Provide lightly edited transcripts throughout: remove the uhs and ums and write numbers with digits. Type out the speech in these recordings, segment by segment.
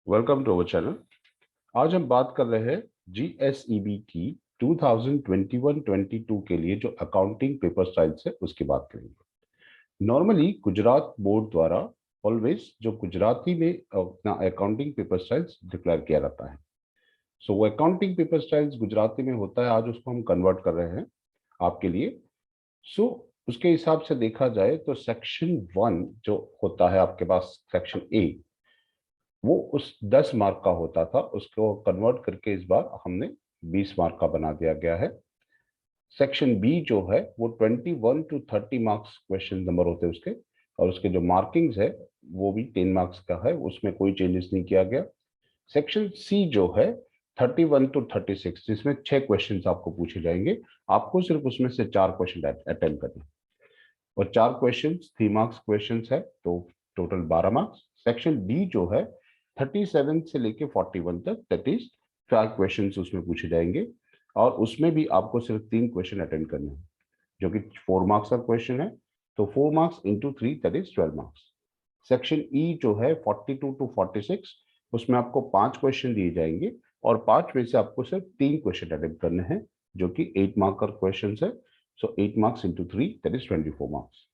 Welcome to our channel. आज हम बात कर रहे हैं जीएसईबी की 2021-22 के लिए जो अकाउंटिंग पेपर स्टाइल्स है उसकी बात करेंगे। नॉर्मली गुजरात बोर्ड द्वारा ऑलवेज जो गुजराती में अपना अकाउंटिंग पेपर स्टाइल्स डिक्लेयर किया जाता है। सो वो अकाउंटिंग पेपर स्टाइल्स गुजराती में होता है, आज उसको हम कन्वर्ट कर रहे हैं आपके लिए। सो उसके हिसाब से देखा जाए तो सेक्शन 1 जो होता है आपके पास, सेक्शन ए, वो उस 10 मार्क का होता था, उसको कन्वर्ट करके इस बार हमने 20 मार्क का बना दिया गया है। सेक्शन बी जो है वो 21 टू 30 मार्क्स क्वेश्चन नंबर होते हैं उसके, और उसके जो मार्किंग्स है वो भी 10 मार्क्स का है, उसमें कोई चेंजेस नहीं किया गया। सेक्शन सी जो है 31 टू 36, जिसमें 6 क्वेश्चन आपको पूछे जाएंगे, आपको सिर्फ उसमें से 4 क्वेश्चन अटेम्प्ट करने, और 4 क्वेश्चन 3 मार्क्स क्वेश्चन है, तो टोटल 12 मार्क्स। सेक्शन डी जो है 37 से लेके 41 तक, दैट इज 4 क्वेश्चन उसमें पूछे जाएंगे, और उसमें भी आपको सिर्फ 3 क्वेश्चन अटेंड करने हैं, जो कि 4 मार्क्स का क्वेश्चन है, तो 4 marks into 3 that is 12 marks. Section E जो है 42 टू 46, उसमें आपको 5 क्वेश्चन दिए जाएंगे, और 5 में से आपको सिर्फ 3 क्वेश्चन अटेम्प्ट करने हैं, जो कि 8 मार्क का क्वेश्चन है। सो 8 marks into 3 that is 24 marks.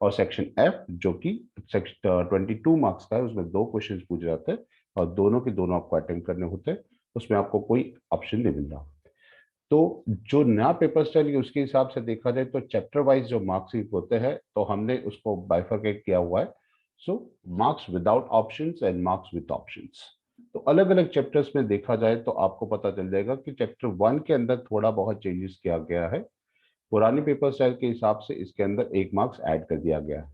और सेक्शन एफ जो कि 22 मार्क्स का है, उसमें 2 क्वेश्चन पूछे जाते हैं, और दोनों के दोनों आपको अटेम्प्ट करने होते हैं, उसमें आपको कोई ऑप्शन नहीं मिल रहा। तो जो नया पेपर स्टाइल है उसके हिसाब से देखा जाए तो चैप्टर वाइज जो मार्क्स होते हैं, तो हमने उसको बाइफरकेट किया हुआ है। So marks without options and marks with options, तो अलग अलग चैप्टर्स में देखा जाए तो आपको पता चल जाएगा कि चैप्टर 1 के अंदर थोड़ा बहुत चेंजेस किया गया है। पुरानी पेपर स्टाइल के हिसाब से इसके अंदर 1 मार्क्स ऐड कर दिया गया है।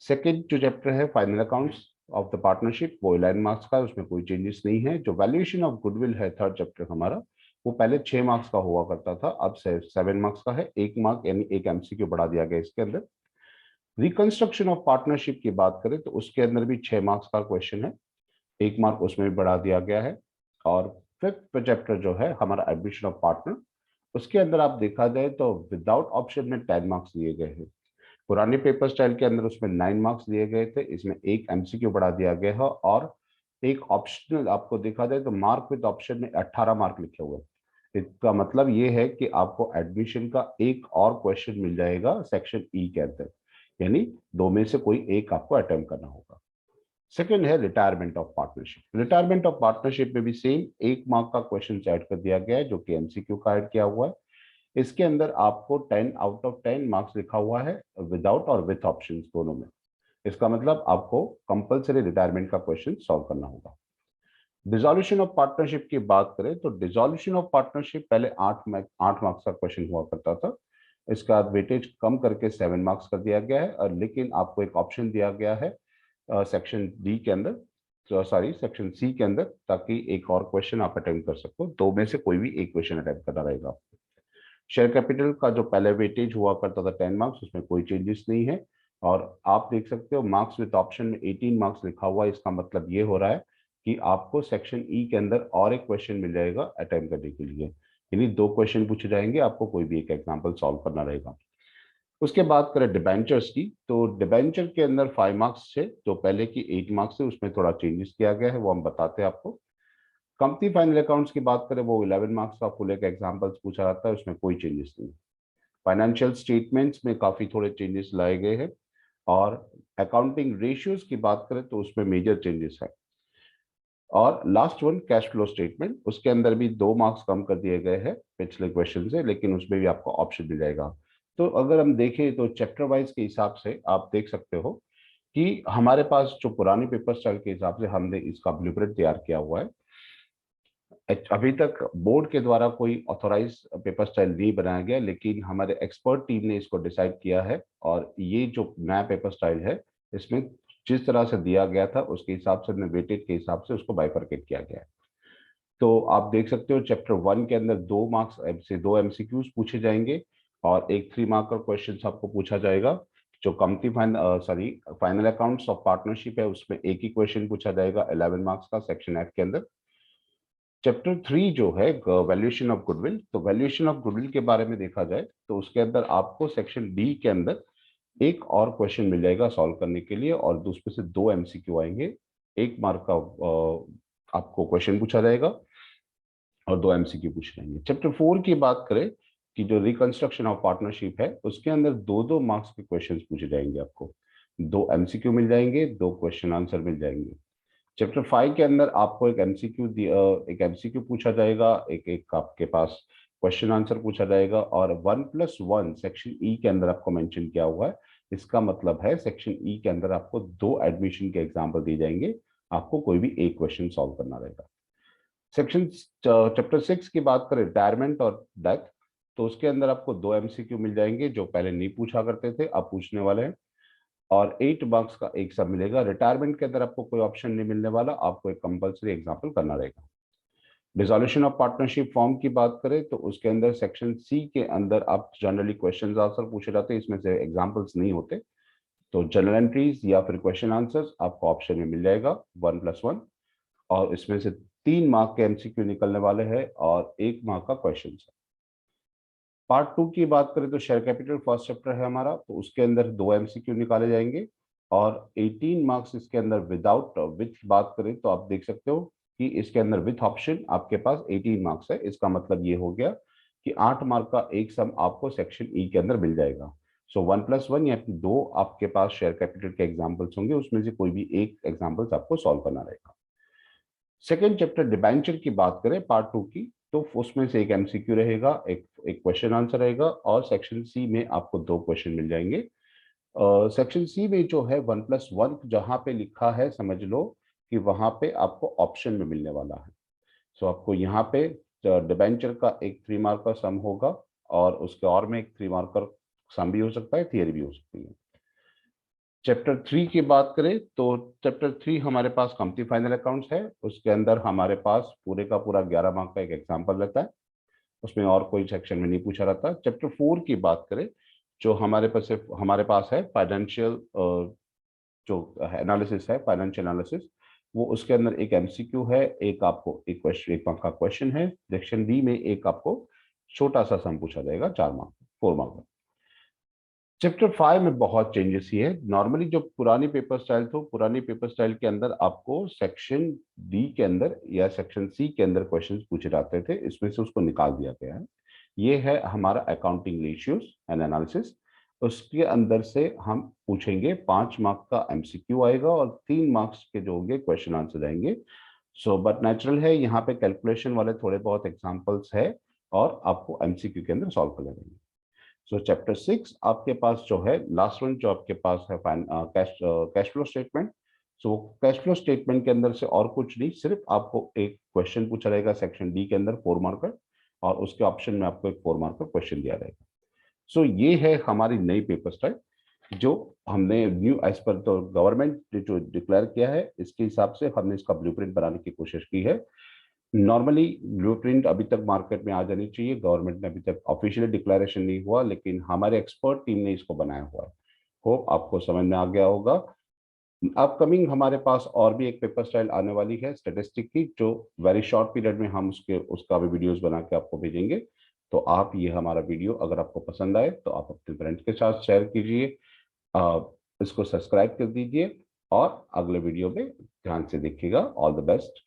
सेकेंड जो चैप्टर है final accounts of the partnership, वो 11 मार्क्स का है, उसमें कोई चेंजेस नहीं है। जो वैल्यूएशन ऑफ गुडविल है थर्ड चैप्टर हमारा, वो पहले 6 मार्क्स का हुआ करता था, अब 7 मार्क्स का है, 1 मार्क यानी एक एमसीक्यू बढ़ा दिया गया इसके अंदर। रिकंस्ट्रक्शन ऑफ पार्टनरशिप की बात करें तो उसके अंदर भी 6 मार्क्स का क्वेश्चन है, 1 मार्क उसमें भी बढ़ा दिया गया है। और फिफ्थ चैप्टर जो है हमारा एडमिशन ऑफ पार्टनर, उसके अंदर आप देखा जाए तो विदाउट ऑप्शन में 10 मार्क्स दिए गए हैं। पुराने पेपर स्टाइल के अंदर उसमें 9 मार्क्स दिए गए थे, इसमें एक एमसीक्यू बढ़ा दिया गया है, और एक ऑप्शनल आपको देखा जाए तो मार्क विद ऑप्शन में 18 मार्क लिखे हुए हैं। इसका मतलब ये है कि आपको एडमिशन का एक और क्वेश्चन मिल जाएगा सेक्शन ई के अंदर, यानी 2 में से कोई एक आपको अटेम्प्ट करना होगा। सेकंड है retirement of partnership. Retirement of partnership में भी सेम 1 मार्क का क्वेश्चन ऐड कर दिया गया है, जो कि एमसीक्यू का ऐड किया हुआ है। इसके अंदर आपको 10 आउट ऑफ 10 मार्क्स लिखा हुआ है, विदाउट और विथ ऑप्शंस दोनों में। इसका मतलब आपको कंपलसरी रिटायरमेंट का क्वेश्चन सॉल्व करना होगा। डिसॉल्यूशन ऑफ पार्टनरशिप की बात करें तो डिसॉल्यूशन ऑफ पार्टनरशिप पहले 8 मार्क्स का क्वेश्चन हुआ करता था, इसका वेटेज कम करके 7 मार्क्स कर दिया गया है, और लेकिन आपको एक ऑप्शन दिया गया है सेक्शन डी के अंदर, सॉरी सेक्शन सी के अंदर, ताकि एक और क्वेश्चन आप अटेम्प्ट कर सको, 2 में से कोई भी एक क्वेश्चन अटेम्प्ट करना रहेगा। शेयर कैपिटल का जो पहले वेटेज हुआ करता था 10 मार्क्स, उसमें कोई चेंजेस नहीं है। और आप देख सकते हो मार्क्स विद ऑप्शन में 18 मार्क्स लिखा हुआ है, इसका मतलब ये हो रहा है कि आपको सेक्शन ई के अंदर और एक क्वेश्चन मिल जाएगा अटेम्प्ट करने के लिए, यानी 2 क्वेश्चन पूछे जाएंगे, आपको कोई भी एक एग्जाम्पल सॉल्व करना रहेगा। उसके बाद करें डिबेंचर्स की, तो डिबेंचर के अंदर 5 मार्क्स थे, जो पहले की 8 मार्क्स थे, उसमें थोड़ा चेंजेस किया गया है, वो हम बताते हैं आपको। कंपनी फाइनल अकाउंट्स की बात करें, वो 11 मार्क्स का फुल एक एग्जाम्पल्स पूछा जाता है, उसमें कोई चेंजेस नहीं। फाइनेंशियल स्टेटमेंट्स में काफी थोड़े चेंजेस लाए गए हैं, और अकाउंटिंग रेशियोज की बात करें तो उसमें मेजर चेंजेस है। और last one cash flow statement, उसके अंदर भी 2 मार्क्स कम कर दिए गए हैं पिछले क्वेश्चन से, लेकिन उसमें भी आपको ऑप्शन मिल जाएगा। तो अगर हम देखें तो चैप्टर वाइज के हिसाब से आप देख सकते हो कि हमारे पास जो पुरानी पेपर स्टाइल के हिसाब से हमने इसका ब्लूप्रिंट तैयार किया हुआ है। अभी तक बोर्ड के द्वारा कोई ऑथोराइज पेपर स्टाइल नहीं बनाया गया, लेकिन हमारे एक्सपर्ट टीम ने इसको डिसाइड किया है, और ये जो नया पेपर स्टाइल है, इसमें जिस तरह से दिया गया था उसके हिसाब से, वेटेज के हिसाब से उसको बाइफरकेट किया गया है। तो आप देख सकते हो चैप्टर 1 के अंदर 2 मार्क्स से 2 एमसीक्यूज पूछे जाएंगे, और एक 3 मार्क का क्वेश्चन आपको पूछा जाएगा। जो company final accounts of partnership है, उसमें एक ही क्वेश्चन पूछा जाएगा 11 मार्क्स का, सेक्शन एफ के अंदर। चैप्टर 3 जो है वैल्यूएशन ऑफ गुडविल, तो वैल्यूएशन ऑफ गुडविल के बारे में देखा जाए तो उसके अंदर आपको सेक्शन डी के अंदर एक और क्वेश्चन मिल जाएगा सॉल्व करने के लिए, और उसमें से 2 एमसीक्यू आएंगे, 1 मार्क का आपको क्वेश्चन पूछा जाएगा और 2 एमसीक्यू पूछ लेंगे। चैप्टर 4 की बात करें कि जो रिकंस्ट्रक्शन ऑफ पार्टनरशिप है, उसके अंदर 2-2 मार्क्स के क्वेश्चंस पूछे जाएंगे आपको। 2 एमसीक्यू मिल जाएंगे, 2 क्वेश्चन आंसर मिल जाएंगे। चैप्टर 5 के अंदर आपको एक एमसीक्यू पूछा जाएगा, एक एक आपके पास क्वेश्चन आंसर पूछा जाएगा, और 1+1 सेक्शन ई के अंदर आपको मेंशन किया हुआ है। इसका मतलब है सेक्शन ई के अंदर आपको 2 एडमिशन के एग्जाम्पल दिए जाएंगे, आपको कोई भी एक क्वेश्चन सॉल्व करना रहेगा। सेक्शन चैप्टर 6 की बात करें, रिटायरमेंट और डेथ, तो उसके अंदर आपको 2 एमसीक्यू मिल जाएंगे जो पहले नहीं पूछा करते थे, अब पूछने वाले हैं, और 8 मार्क्स का एक सब मिलेगा। रिटायरमेंट के अंदर आपको कोई ऑप्शन नहीं मिलने वाला, आपको एक कंपलसरी एग्जाम्पल करना रहेगा। डिसोल्यूशन ऑफ पार्टनरशिप फॉर्म की बात करें तो उसके अंदर सेक्शन सी के अंदर आप जनरली क्वेश्चन आंसर पूछे जाते हैं, इसमें से एग्जाम्पल्स नहीं होते, तो जनरल एंट्रीज या फिर क्वेश्चन आंसर्स आपको ऑप्शन में मिल जाएगा 1+1, और इसमें से 3 मार्क के एमसीक्यू निकलने वाले हैं और 1 मार्क का क्वेश्चन है। पार्ट 2 की बात करें तो शेयर कैपिटल फर्स्ट चैप्टर है हमारा, तो उसके अंदर 2 एमसीक्यू निकाले जाएंगे और 18 मार्क्स इसके अंदर विदाउट विथ बात करें तो आप देख सकते हो कि इसके अंदर विथ ऑप्शन आपके पास 18 मार्क्स है। इसका मतलब ये हो गया कि 8 मार्क का एक सम आपको सेक्शन ई के अंदर मिल जाएगा। सो 1+1 या फिर 2 आपके पास शेयर कैपिटल के एग्जाम्पल्स होंगे, उसमें से कोई भी एक एग्जाम्पल्स आपको सॉल्व करना रहेगा। सेकेंड चैप्टर डिबेंचर की बात करें पार्ट 2 की, तो उसमें से एक एमसीक्यू रहेगा, एक एक क्वेश्चन आंसर रहेगा, और सेक्शन सी में आपको 2 क्वेश्चन मिल जाएंगे। सेक्शन सी में जो है 1+1 जहां पे लिखा है, समझ लो कि वहां पे आपको ऑप्शन में मिलने वाला है। सो आपको यहाँ पे डिबेंचर का एक 3 मार्क का सम होगा, और उसके और में एक 3 मार्क का सम भी हो सकता है, थियरी भी हो सकती है। चैप्टर 3 की बात करें तो चैप्टर 3 हमारे पास कंपनी फाइनल अकाउंट्स है, उसके अंदर हमारे पास पूरे का पूरा 11 मार्क का एक एग्जाम्पल रहता है, उसमें और कोई सेक्शन में नहीं पूछा रहता। चैप्टर 4 की बात करें, जो हमारे पास है फाइनेंशियल जो एनालिसिस है, फाइनेंशियल एनालिसिस, वो उसके अंदर एक एमसीक्यू है, एक आपको एक क्वेश्चन, 1 मार्क का क्वेश्चन है। सेक्शन डी में एक आपको छोटा सा सम पूछा जाएगा, 4 मार्क। चैप्टर 5 में बहुत चेंजेस ही है। नॉर्मली जो पुरानी पेपर स्टाइल थी, पुरानी पेपर स्टाइल के अंदर आपको सेक्शन डी के अंदर या सेक्शन सी के अंदर क्वेश्चंस पूछे जाते थे, इसमें से उसको निकाल दिया गया है। ये है हमारा अकाउंटिंग रेशियोज एंड एनालिसिस, उसके अंदर से हम पूछेंगे 5 मार्क का एमसीक्यू आएगा और 3 मार्क्स के जो होंगे क्वेश्चन आंसर आएंगे। सो बट नेचुरल है, यहाँ पे कैलकुलेशन वाले थोड़े बहुत एग्जाम्पल्स है और आपको एमसीक्यू के अंदर सॉल्व करने रहेंगे। सो चैप्टर 6 आपके पास जो है लास्ट वन, जो आपके पास है cash flow statement. So cash flow statement के अंदर से और कुछ नहीं, सिर्फ आपको एक क्वेश्चन पूछा रहेगा सेक्शन डी के अंदर 4 मार्क का, और उसके ऑप्शन में आपको एक 4 मार्क का क्वेश्चन दिया रहेगा। सो ये है हमारी नई पेपर स्टाइल जो हमने न्यू एज पर तो गवर्नमेंट ने जो डिक्लेयर किया है, इसके हिसाब से हमने इसका ब्लूप्रिंट बनाने की कोशिश की है। नॉर्मली ब्लूप्रिंट अभी तक मार्केट में आ जानी चाहिए, गवर्नमेंट ने अभी तक ऑफिशियली डिक्लेरेशन नहीं हुआ, लेकिन हमारे एक्सपर्ट टीम ने इसको बनाया हुआ है। होप आपको समझ में आ गया होगा। अपकमिंग हमारे पास और भी एक पेपर स्टाइल आने वाली है स्टेटिस्टिक की, जो वेरी शॉर्ट पीरियड में हम उसका भी वीडियोस बना के आपको भेजेंगे। तो आप ये हमारा वीडियो अगर आपको पसंद आए तो आप अपने फ्रेंड्स के साथ शेयर कीजिए, इसको सब्सक्राइब कर दीजिए, और अगले वीडियो में ध्यान से देखिएगा। All the best.